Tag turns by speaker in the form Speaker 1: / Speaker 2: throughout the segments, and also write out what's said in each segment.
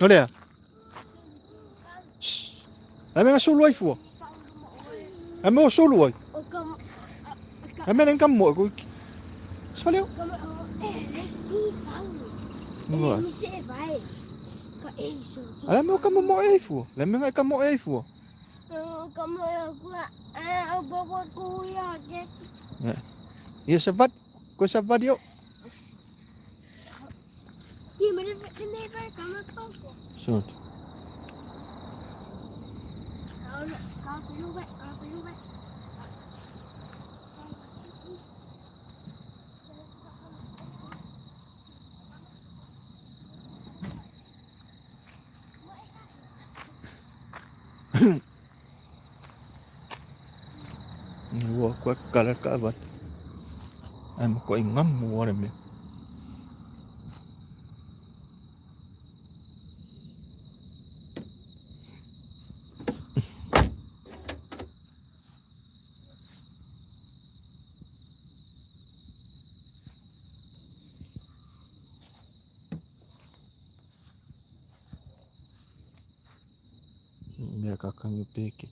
Speaker 1: Olha. Ai menga solo ai fu. Ai mo solo ai. Ai menga kam mo ko. Svaleu. Ngoi. Ai mo kam mo ai fu. Ai menga kam mo ai fu. Ia savat. Ko savat yo. Sunt. Wo ko kala ka vat. Ai mo ko ngam mo re me. Me ka kan yo peke.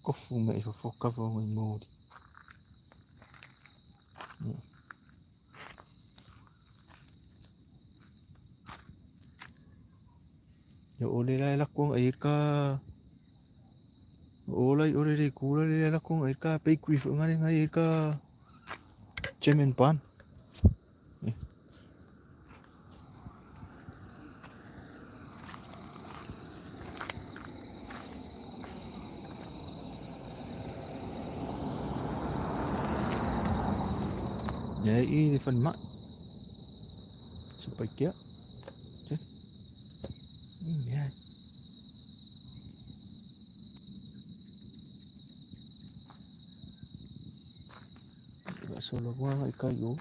Speaker 1: Ko fu me fo fo ka vo mo mo. Yo ole la ko ai ka. Olai ore re kula le la ko ai ka pe kui fu ngari ngai ka. Chemen pan. Ya i fan ma. Supaya kia. Ya. Solo gua ai kayu.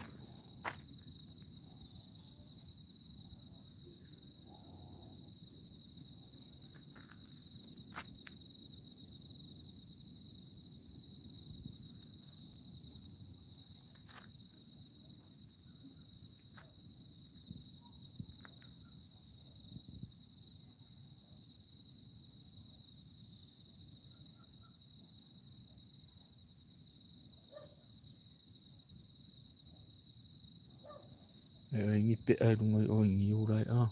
Speaker 1: Ngi pe ai ngai o ngi urai a.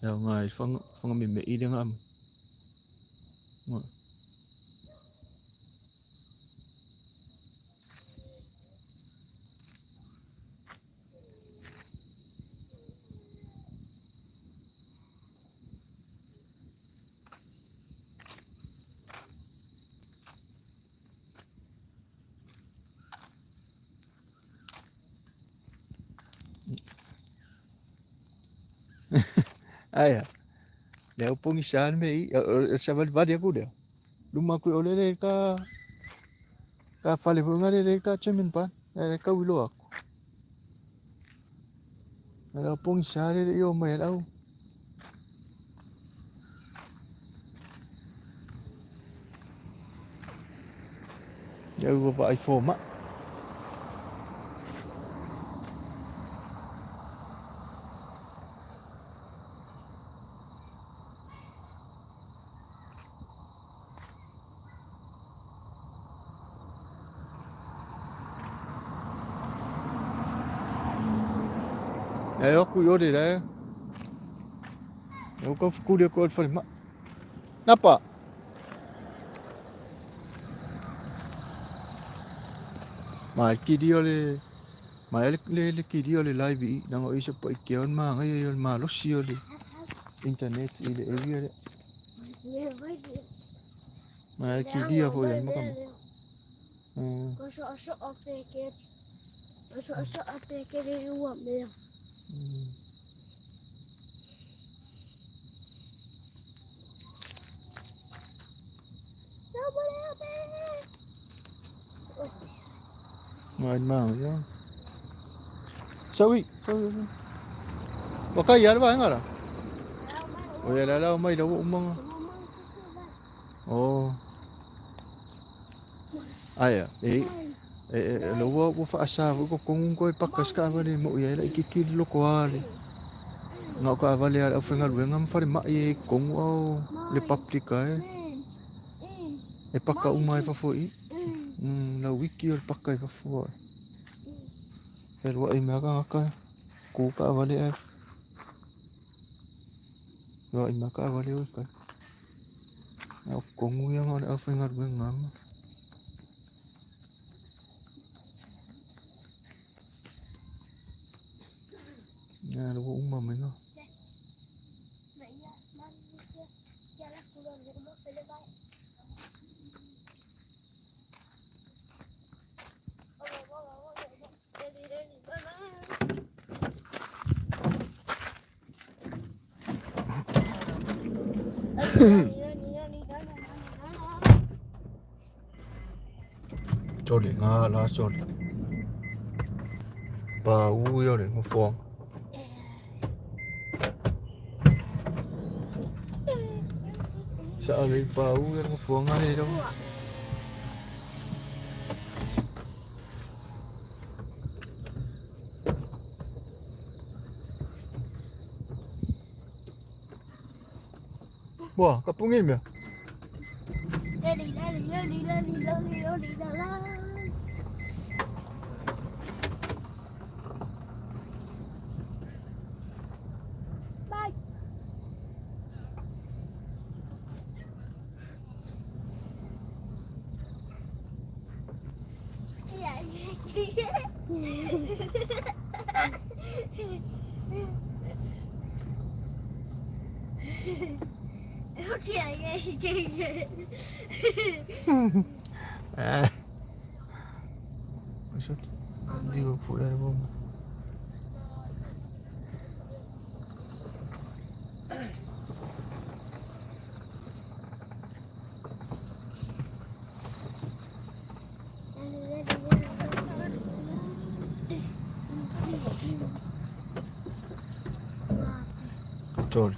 Speaker 1: Ya ngai fang me i de ngam. Aya. Le o pongi san me i sa va va dia ku de. Luma ku ole le ka fale fu ngari le ka chemen pan. Le ka wilo ak. Le o pongi sa le yo me au. Ya go va ai fo ma. Ya ku yo de le. Eu ko ku de ko fa ma. Napa? Ma ki di ole. Ma le ki di ole live i na o isa po ke on ma ngai yo ma lo si ole. Internet i le area le. Ma ki di a fo ya ma kam. Ma ya. Sawi. Baka yar ba ngara? O ya la mai da umang. Oh. Aya. lo wa fa asa ko kung ko pakas ka ba ni mo ya la ikikil lo ko ali nga ka ba le ala fenga lu ngam fa ma e kung o le paprika e paka umai fa foi la wiki o paka fa foi fer wa i ma ka ku ka ba le wa i ma ka ba le ka kung yang ala fenga lu ngam ya lo umma me no choli nga la choli ba u yo le ngo phong sa le ba u yo ngo phong nga le đâu wah kapungin ya maksud dia pun ada bom betul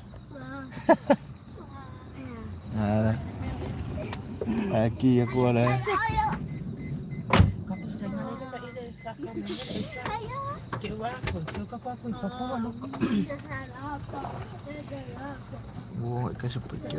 Speaker 1: aquí aku lah buang ikan sepet je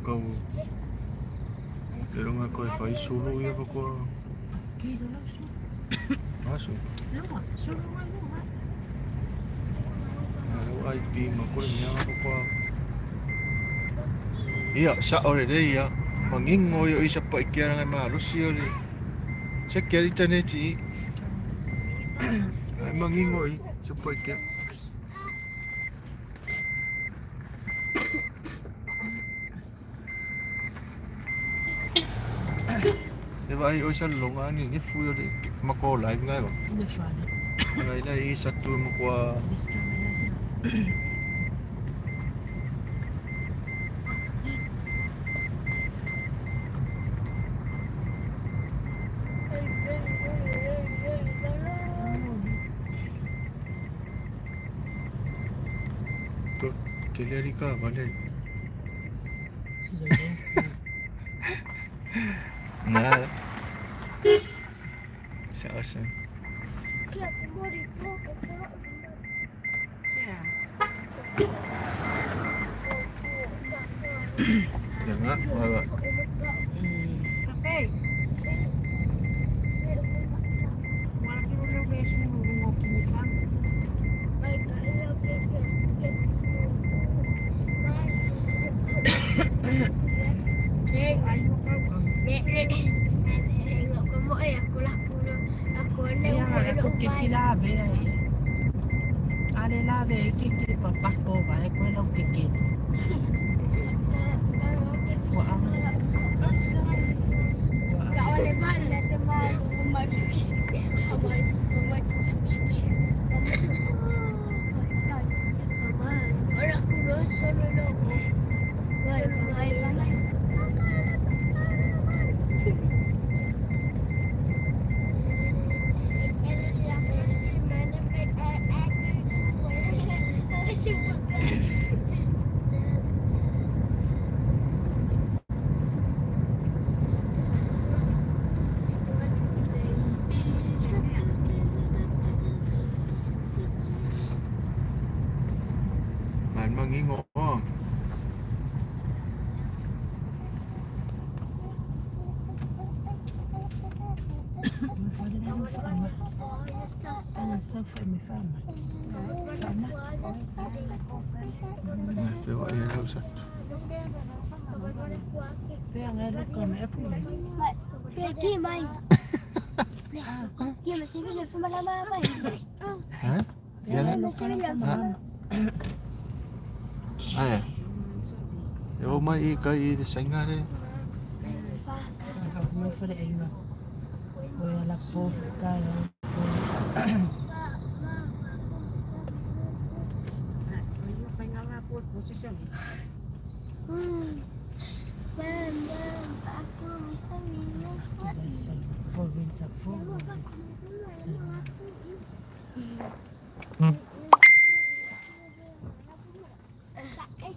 Speaker 1: kau Pero nga ko fai solo ya pa ko. Masuk. Lalu IP makul niya ako ko. Iya, sa ore de ya. Mangingo yo isa pa ikiara nga malos yo le. Sa kaya internet i. Ay mangingo i sa pa ikiara. Diba ay isa lungan ni fuyo de mako live nga ba? Ngay na isa tu mo kwa. To keleri ka bale. Nah, seasan. Jangan, bawa. Feo ia lau satu. Ha? Ai. Eu mai I kai I sengare.
Speaker 2: Aku bisa minum lagi.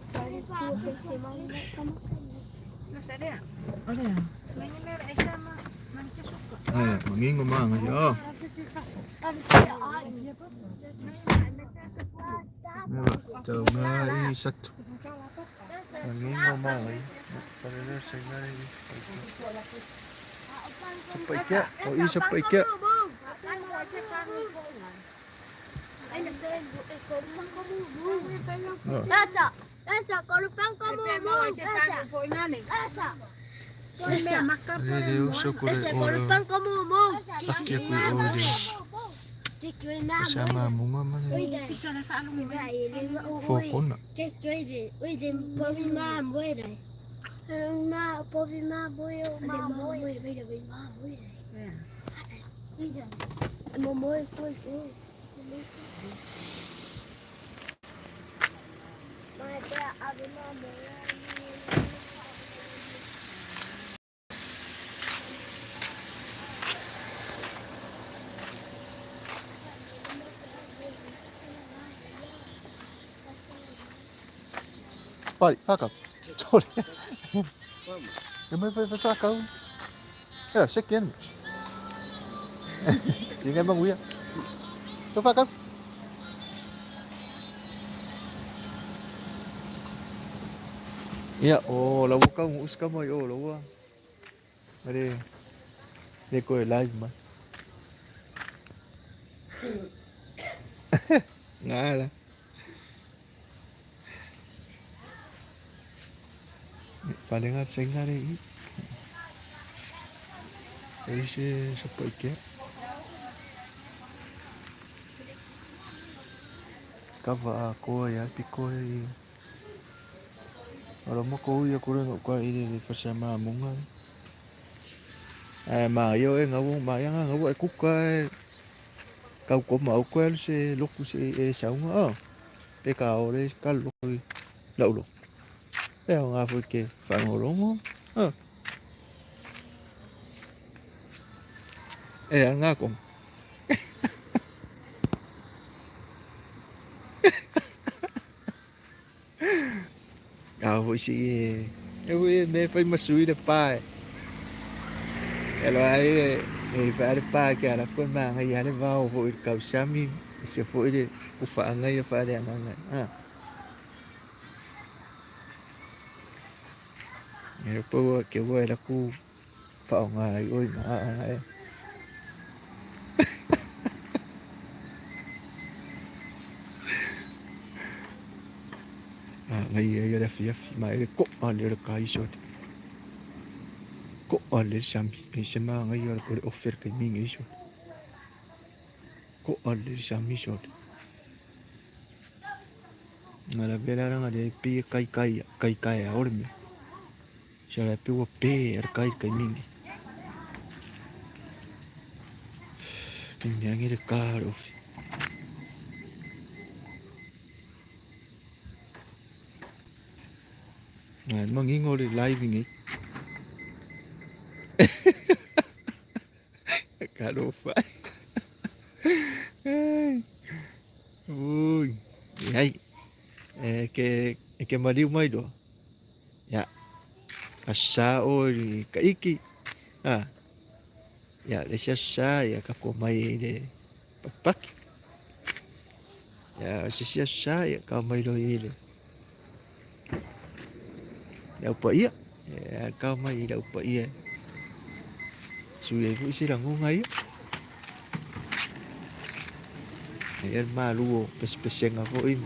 Speaker 2: Sorry, aku semalam kamu.
Speaker 1: Ai, mangingo mga yo. Tau nga I satu. Mangingo mga I. Parela sengare I. Sampai kia, oh I sampai kia.
Speaker 2: Esa, korupang kamu.
Speaker 1: Ele uso kore oro.
Speaker 2: Kamu.
Speaker 1: Aki aku ode. Sama munga mana. Fokona. Pari, kakak. Sorry. May kakak. Ya, sekian. Sige bang uya. So kakak. Ya, oh, lawa ka mo uska mo yo, lawa. Mari. Ni ko live man. Ngala. Paling at sengare I. Ese sa paike. Kava ko ya piko I. Ora mo ko ya ko no kwa I ni fasama munga. Ma yo ngawu ma yang ngawu ku ka kau ko mau ko se loku se sa nga. Pe ka ore ka loku lo. Pe nga fu ke fa ngoro mo. Nga ko. Voi si me fai masui de pai. Ela aí e vai pai que era foi manga e ela vai o kau sami se foi de o fa nga ia fa de nga. E po que o era ku fa nga oi ma. Ngai ia fia ma ele ko ale kai shot. Ko ale sami se ma ngai ia ko offer ke mingi shot. Ko ale sami shot. Ngala bela nga de pi kai orme. Siya pi wo pe kai mingi. Kanya ngi de karo. Mangingo de live ngi. Karo fa. Ui. Ai. Que mariu mai do. Ya. Asa oi kaiki. Ya le sa ya ka ko mai de papak. Ya sa ya ka mai do ile. Ya pa ia. Ya ka mai da pa ia. Suye fu si rangu ngai. Ayan malu pes-peseng ako im.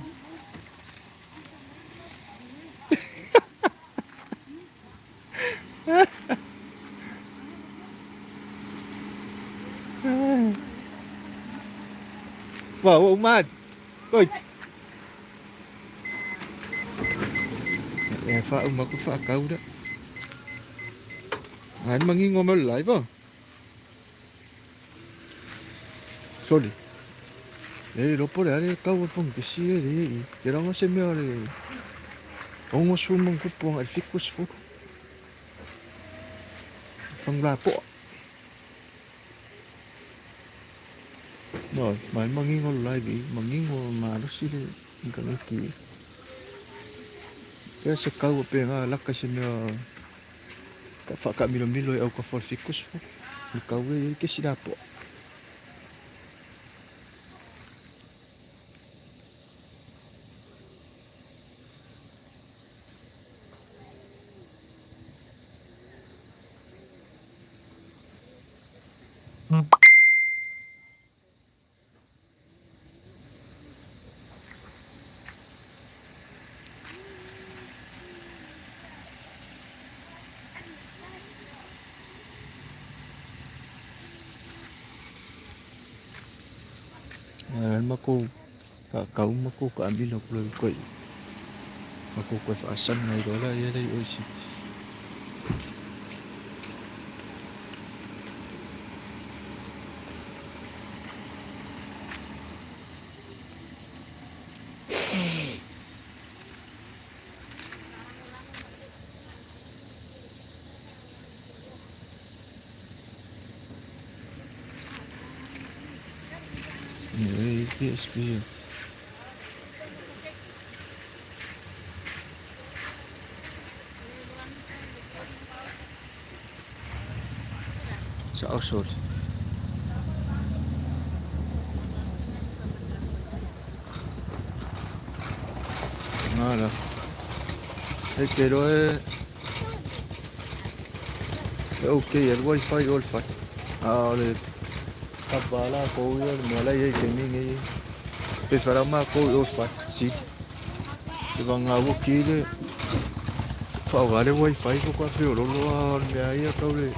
Speaker 1: Wow, umad. Koy. Fa umak fa kau dah. An mangingo mo live oh. Sorry. Lopo le ale kau fong kesi le. Kira ngo se me ale. Ongo sumong kupong al fikus fu. Fong lapo. No, mai mangingo live, mangingo malusi le. Ingkang iki. Kaya sa kau pe nga lakas me ka fa ka milo au ka for fikus fu. Kau le kesi lapo. Mako kau mako ka ambil aku lagi koi. Mako koi fa asam ngai dola ya dai oisi. PSP. Sa ausod. Nada. Pero okay, el wifi all fine. Ale kapala ko yun, malay gaming Pesara ma ko all fine. Si. Ibang awo kile. Fa vale wifi ko kwa fio lo me aí a kaule.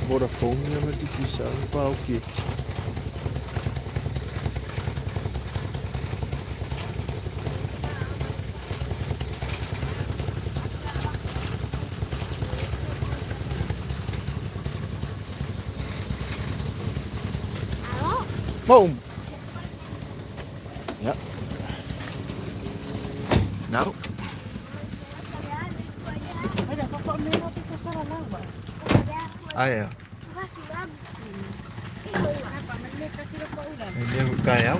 Speaker 1: Vodafone ya matitisa pa okay. Boom. Ya. Now. Ayo. Ini kaya.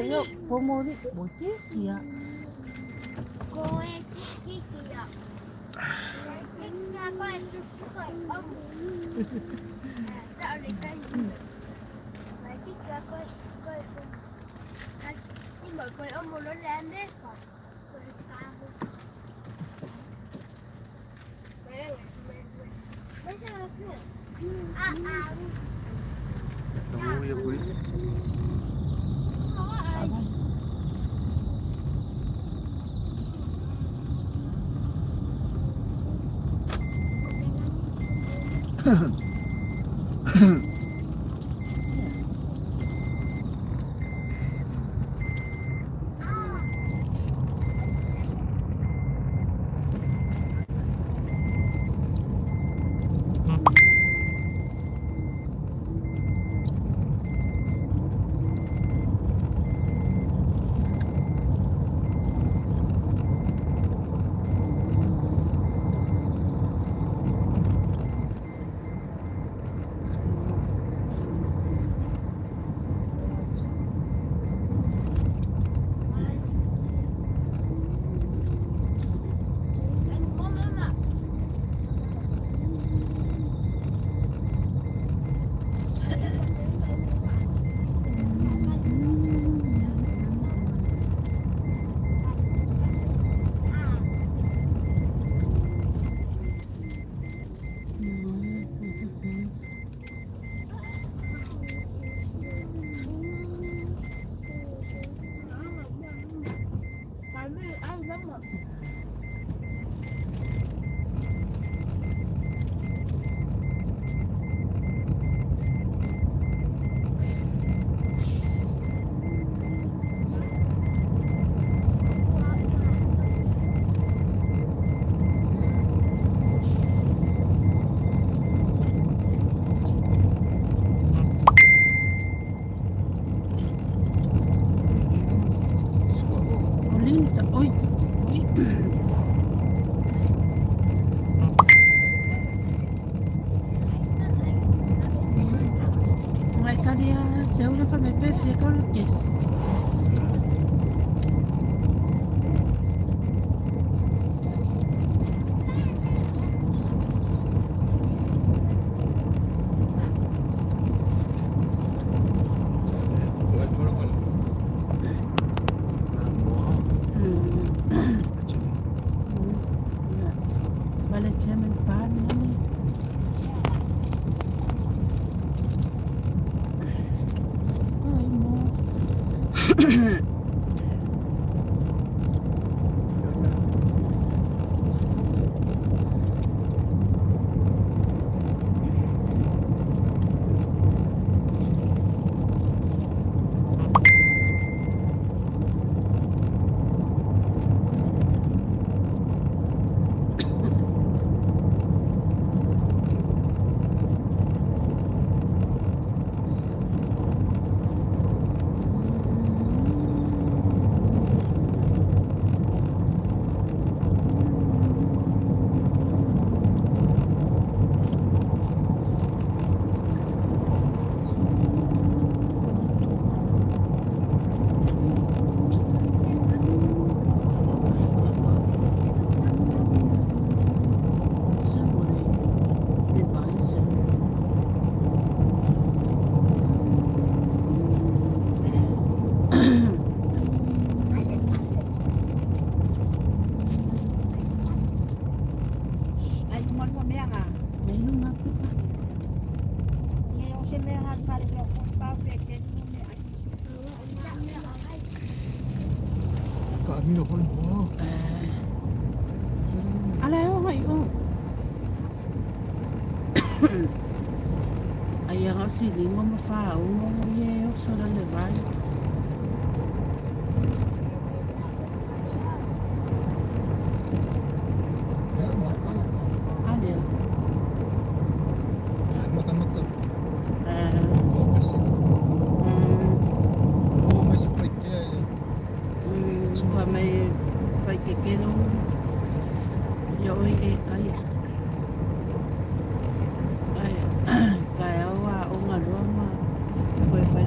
Speaker 3: Io pomodoro, bottiglia.
Speaker 2: Come chicchia. Mở coi ông một lớn lên đấy.
Speaker 1: Namo ya kuy.
Speaker 3: talia se ora fa me pe fe ko kes.
Speaker 1: Buat korang kalau macam
Speaker 3: Bale chairman pan ni. Ai mo.
Speaker 4: Ay, kuman mo miyang ah.
Speaker 3: May nung ako pa.
Speaker 4: Ngayon si Mehan pa rin yung kung pa-affected mo niya.
Speaker 1: kami ako mo.
Speaker 3: Alayo ngayon. Ayaw nga sili mo mafao mo yeo sa lalaban. Ano?
Speaker 1: Makan-makan.
Speaker 3: Eh,
Speaker 1: Kasi may supply kaya yun.
Speaker 3: suka may pagkikilong yoy kaya. Ay, kaya wa o nga luwa ma. Koy pa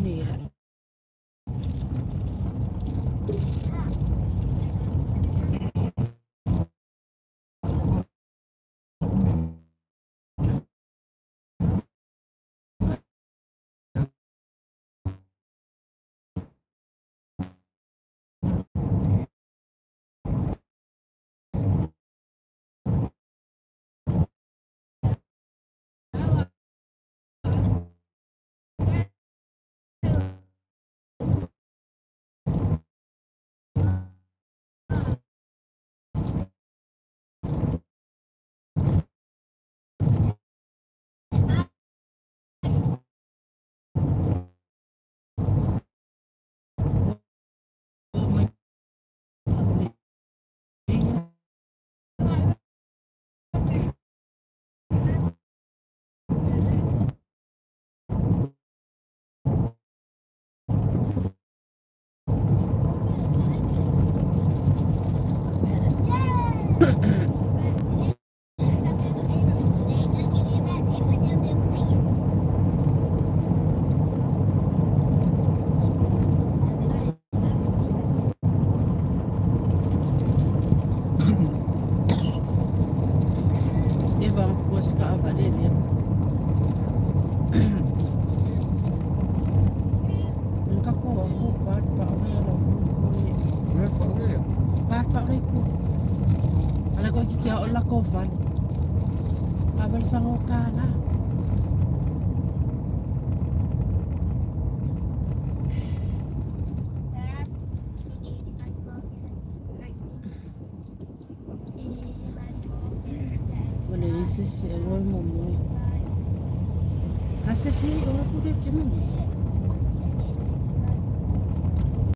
Speaker 3: นี่แหละDia puas ka agad din yan. Ang kako ako, part pa ako yan ako. Part pa rin ko. Alam ko, kikya o lakovan. Abal sa ngoka na. Sisi, eloy mo mo. Kasi fi, wala po dito mo.